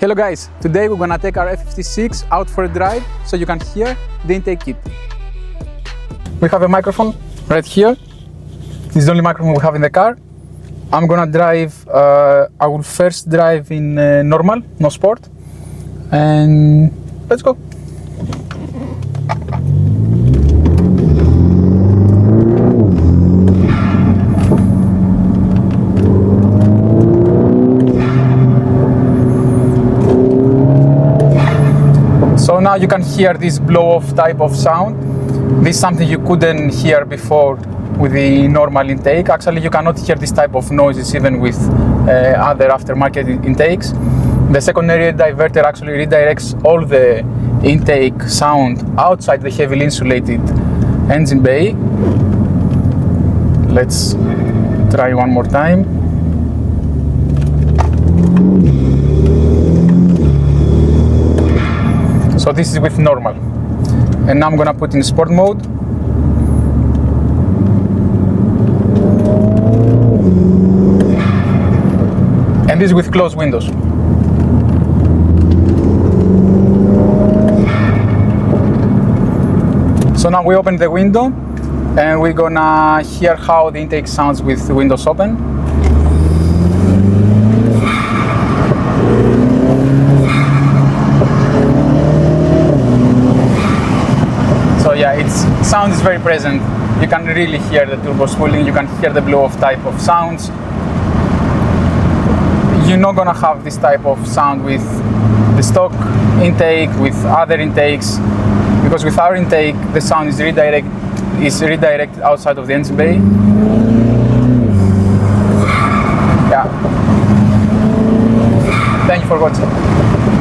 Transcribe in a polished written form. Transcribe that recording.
Hello guys, today we're gonna take our F56 out for a drive so you can hear the intake kit. We have a microphone right here. This is the only microphone we have in the car. I'm gonna drive, I will first drive in normal, no sport, and let's go. So now you can hear this blow-off type of sound. This is something you couldn't hear before with the normal intake. Actually, you cannot hear this type of noises even with other aftermarket intakes. The secondary diverter actually redirects all the intake sound outside the heavily insulated engine bay. Let's try one more time. So this is with normal, and now I'm gonna put in sport mode. And this is with closed windows. So now we open the window and we're gonna hear how the intake sounds with the windows open. So yeah, sound is very present. You can really hear the turbo spooling, you can hear the blow-off type of sounds. You're not gonna have this type of sound with the stock intake, with other intakes, because with our intake, the sound is redirected outside of the engine bay. Yeah. Thank you for watching.